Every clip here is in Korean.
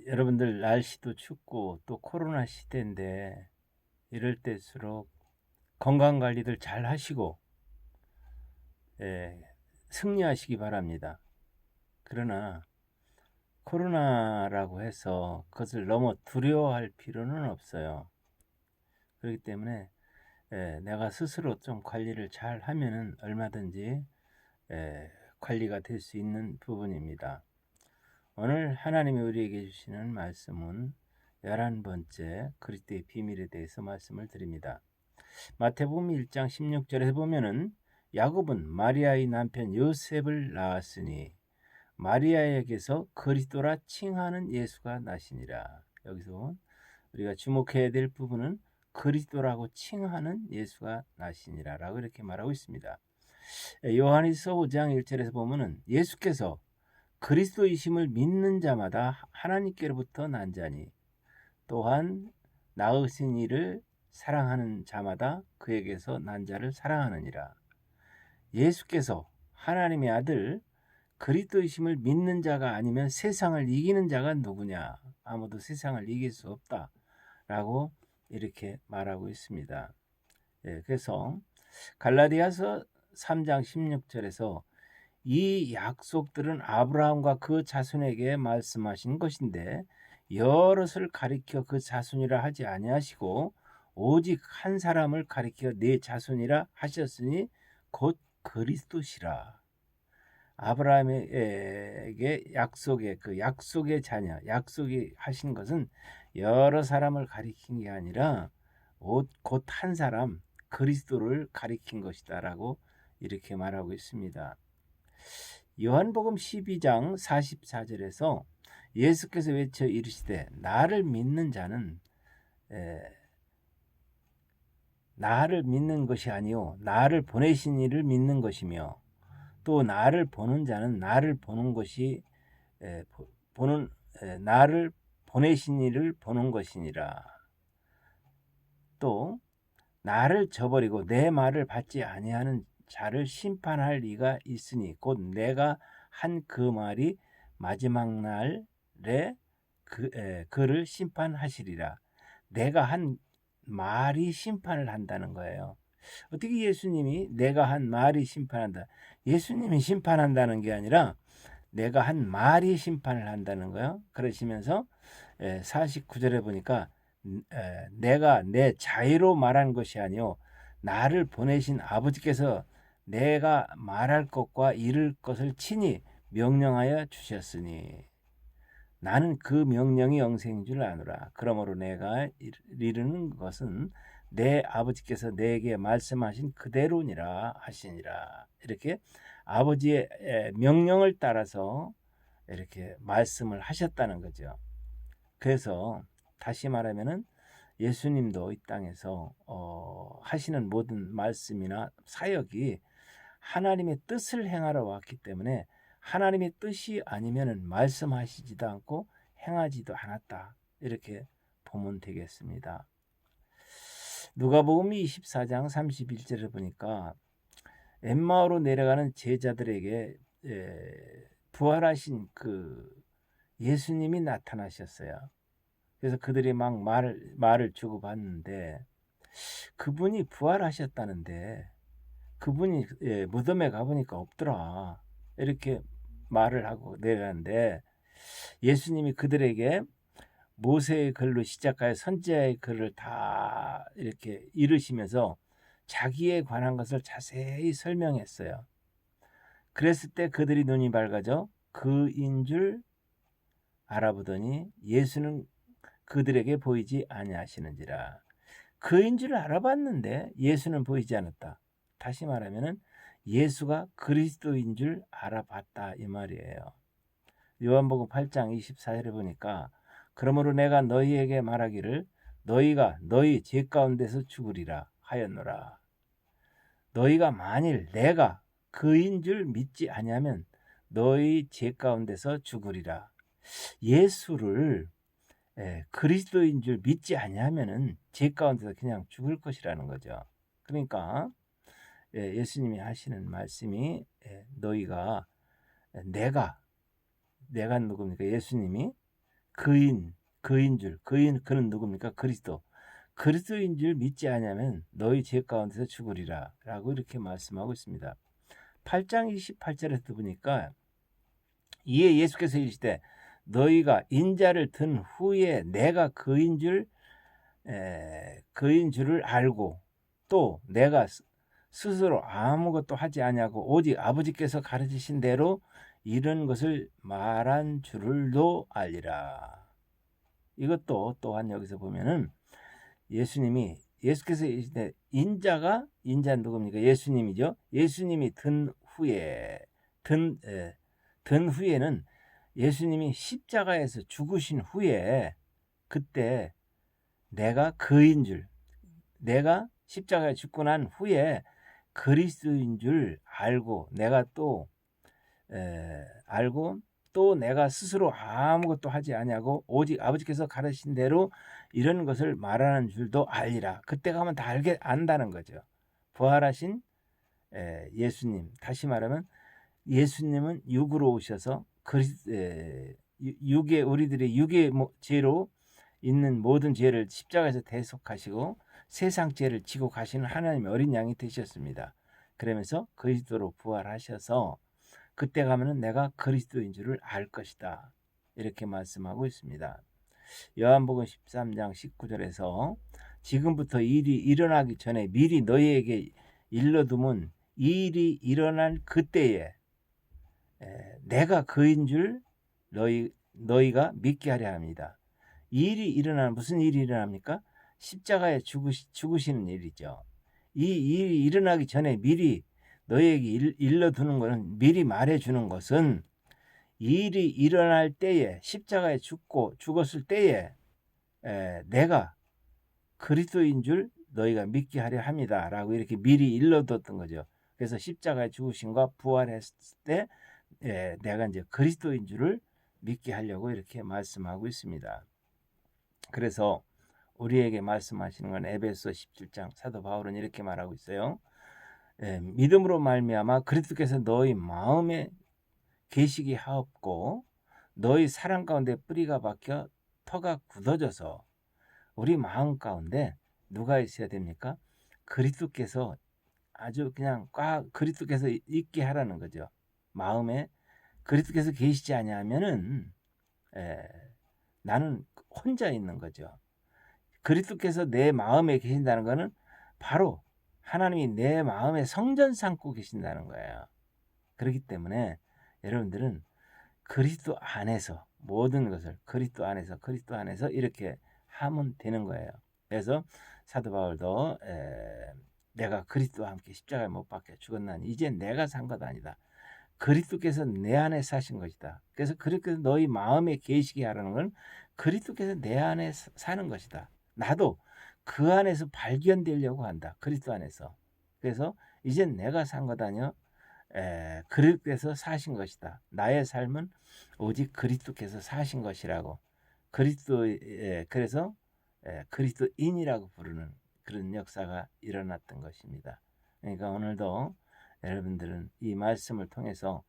여러분들 날씨도 춥고 또 코로나 시대인데 이럴 때일수록 건강 관리들 잘 하시고 예, 승리하시기 바랍니다. 그러나 코로나라고 해서 그것을 너무 두려워할 필요는 없어요. 그렇기 때문에 내가 스스로 좀 관리를 잘 하면은 얼마든지 관리가 될 수 있는 부분입니다. 오늘 하나님이 우리에게 주시는 말씀은 11번째 그리스도의 비밀에 대해서 말씀을 드립니다. 마태복음 1장 16절에 보면은 야곱은 마리아의 남편 요셉을 낳았으니 마리아에게서 그리스도라 칭하는 예수가 나시니라. 여기서 우리가 주목해야 될 부분은 그리스도라고 칭하는 예수가 나시니라 라고 이렇게 말하고 있습니다. 요한일서 5장 1절에서 보면은 예수께서 그리스도이심을 믿는 자마다 하나님께로부터 난 자니 또한 낳으신 이를 사랑하는 자마다 그에게서 난 자를 사랑하느니라. 예수께서 하나님의 아들 그리스도이심을 믿는 자가 아니면 세상을 이기는 자가 누구냐? 아무도 세상을 이길 수 없다 라고 이렇게 말하고 있습니다. 그래서 갈라디아서 3장 16절에서 이 약속들은 아브라함과 그 자손에게 말씀하신 것인데 여럿을 가리켜 그 자손이라 하지 아니하시고 오직 한 사람을 가리켜 네 자손이라 하셨으니 곧 그리스도시라. 아브라함에게 약속의 자녀, 약속이 하신 것은 여러 사람을 가리킨 게 아니라 곧 한 사람 그리스도를 가리킨 것이다라고 이렇게 말하고 있습니다. 요한복음 12장 44절에서 예수께서 외쳐 이르시되 나를 믿는 자는 나를 믿는 것이 아니요 나를 보내신 이를 믿는 것이며 또 나를 보는 자는 나를 보는 것이 나를 보내신 이를 보는 것이니라. 또 나를 저버리고 내 말을 받지 아니하는 자를 심판할 이가 있으니 곧 내가 한 그 말이 마지막 날에 그를 심판하시리라. 내가 한 말이 심판을 한다는 거예요. 어떻게 예수님이 내가 한 말이 심판한다. 예수님이 심판한다는 게 아니라 내가 한 말이 심판을 한다는 거예요. 그러시면서 49절에 보니까 내가 내 자의로 말한 것이 아니요 나를 보내신 아버지께서 내가 말할 것과 이룰 것을 친히 명령하여 주셨으니 나는 그 명령이 영생인 줄 아노라. 그러므로 내가 이르는 것은 내 아버지께서 내게 말씀하신 그대로니라 하시니라. 이렇게 아버지의 명령을 따라서 이렇게 말씀을 하셨다는 거죠. 그래서 다시 말하면은 예수님도 이 땅에서 하시는 모든 말씀이나 사역이 하나님의 뜻을 행하러 왔기 때문에 하나님의 뜻이 아니면은 말씀하시지도 않고 행하지도 않았다. 이렇게 보면 되겠습니다. 누가복음 24장 31절을 보니까 엠마오로 내려가는 제자들에게 부활하신 그 예수님이 나타나셨어요. 그래서 그들이 막 말을 주고받는데 그분이 부활하셨다는데 그분이 무덤에 가보니까 없더라. 이렇게 말을 하고 내려가는데 예수님이 그들에게 모세의 글로 시작하여 선지자의 글을 다 이렇게 이르시면서 자기에 관한 것을 자세히 설명했어요. 그랬을 때 그들이 눈이 밝아져 그인 줄 알아보더니 예수는 그들에게 보이지 아니하시는지라. 그인 줄 알아봤는데 예수는 보이지 않았다. 다시 말하면은 예수가 그리스도인 줄 알아봤다 이 말이에요. 요한복음 8장 24절에 보니까 그러므로 내가 너희에게 말하기를 너희가 너희 죄 가운데서 죽으리라 하였노라. 너희가 만일 내가 그인 줄 믿지 아니하면 너희 죄 가운데서 죽으리라. 예수를 그리스도인 줄 믿지 아니하면은 죄 가운데서 그냥 죽을 것이라는 거죠. 그러니까 예수님이 하시는 말씀이 너희가 내가 누굽니까? 예수님이 그인 줄. 그는 누굽니까? 그리스도. 그리스도인 줄 믿지 아니하면 너희 죄 가운데서 죽으리라 라고 이렇게 말씀하고 있습니다. 8장 28절에서 보니까 이에 예수께서 이르시되 너희가 인자를 든 후에 내가 그인 줄을 알고 또 내가 스스로 아무것도 하지 아니하고 오직 아버지께서 가르치신 대로 이런 것을 말한 줄을도 알리라. 이것도 또한 여기서 보면은 예수께서 이르시되 인자는 누굽니까? 예수님이죠. 예수님이 든 후에는 예수님이 십자가에서 죽으신 후에 그때 내가 십자가에 죽고 난 후에 그리스도인 줄 알고 내가 또 알고 또 내가 스스로 아무것도 하지 아니하고 오직 아버지께서 가르치신 대로 이런 것을 말하는 줄도 알리라. 그때 가면 다 안다는 거죠. 부활하신 예수님, 다시 말하면 예수님은 육으로 오셔서 우리들의 육의 죄로 있는 모든 죄를 십자가에서 대속하시고 세상 죄를 지고 가시는 하나님의 어린 양이 되셨습니다. 그러면서 그리스도로 부활하셔서 그때 가면은 내가 그리스도인 줄을 알 것이다. 이렇게 말씀하고 있습니다. 요한복음 13장 19절에서 지금부터 일이 일어나기 전에 미리 너희에게 일러두면 이 일이 일어날 그때에 내가 그인 줄 너희가 믿게 하려 합니다. 이 일이 일어나는 무슨 일이 일어납니까? 십자가에 죽으시는 일이죠. 이 일이 일어나기 전에 미리 너희에게 일러두는 것은 미리 말해주는 것은 이 일이 일어날 때에 십자가에 죽었을 때에 내가 그리스도인 줄 너희가 믿게 하려 합니다. 라고 이렇게 미리 일러뒀던 거죠. 그래서 십자가에 죽으신과 부활했을 때 내가 이제 그리스도인 줄을 믿게 하려고 이렇게 말씀하고 있습니다. 그래서 우리에게 말씀하시는 건 에베소 17장 사도 바울은 이렇게 말하고 있어요. 믿음으로 말미암아 그리스도께서 너희 마음에 계시게 하옵고 너희 사랑 가운데 뿌리가 박혀 터가 굳어져서 우리 마음 가운데 누가 있어야 됩니까? 그리스도께서 아주 그냥 그리스도께서 있게 하라는 거죠. 마음에 그리스도께서 계시지 아니하면은 나는 혼자 있는 거죠. 그리스도께서 내 마음에 계신다는 것은 바로 하나님이 내 마음에 성전 삼고 계신다는 거예요. 그렇기 때문에 여러분들은 그리스도 안에서 모든 것을 그리스도 안에서 이렇게 하면 되는 거예요. 그래서 사도 바울도 내가 그리스도와 함께 십자가에 못 박혀 죽었나니 이제 내가 산 것 아니다. 그리스도께서 내 안에 사신 것이다. 그래서 그리스도께서 너희 마음에 계시게 하라는 건 그리스도께서 내 안에 사는 것이다. 나도 그 안에서 발견되려고 한다. 그리스도 안에서. 그래서 이젠 내가 산 것 아니여 그리스도께서 사신 것이다. 나의 삶은 오직 그리스도께서 사신 것이라고. 그래서 그리스도인이라고 부르는 그런 역사가 일어났던 것입니다. 그러니까 오늘도 여러분들은 이 말씀을 통해서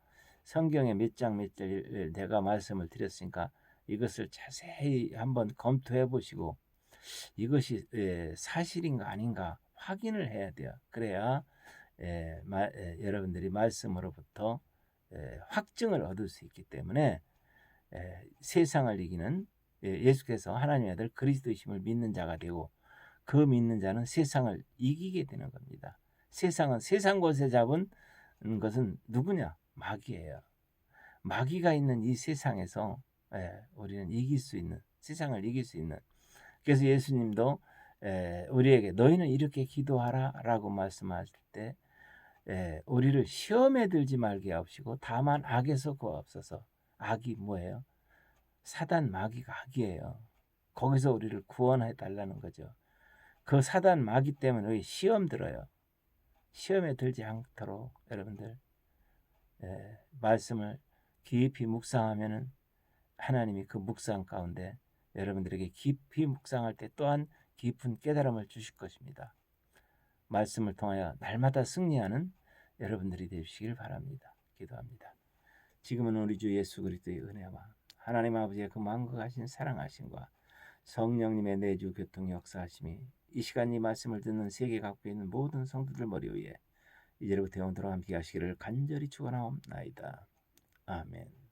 성경의 몇 장 몇 절 내가 말씀을 드렸으니까 이것을 자세히 한번 검토해 보시고 이것이 사실인가 아닌가 확인을 해야 돼요. 그래야 여러분들이 말씀으로부터 확증을 얻을 수 있기 때문에 세상을 이기는 예수께서 하나님의 아들 그리스도이심을 믿는 자가 되고 그 믿는 자는 세상을 이기게 되는 겁니다. 세상은 세상 것에 잡은 것은 누구냐? 마귀예요. 마귀가 있는 이 세상에서 우리는 이길 수 있는 세상을 이길 수 있는 그래서 예수님도 우리에게 너희는 이렇게 기도하라 라고 말씀하실 때 우리를 시험에 들지 말게 하옵시고 다만 악에서 구하옵소서. 악이 뭐예요? 사단 마귀가 악이에요. 거기서 우리를 구원해 달라는 거죠. 그 사단 마귀 때문에 우리 시험 들어요. 시험에 들지 않도록 여러분들 말씀을 깊이 묵상하면은 하나님이 그 묵상 가운데 여러분들에게 깊이 묵상할 때 또한 깊은 깨달음을 주실 것입니다. 말씀을 통하여 날마다 승리하는 여러분들이 되시길 바랍니다. 기도합니다. 지금은 우리 주 예수 그리스도의 은혜와 하나님 아버지의 그 만국하신 사랑하심과 성령님의 내주 교통 역사하심이 이 시간 이 말씀을 듣는 세계 각국에 있는 모든 성도들 머리 위에 이제부터 영원토록 함께 하시기를 간절히 축원하옵나이다. 아멘.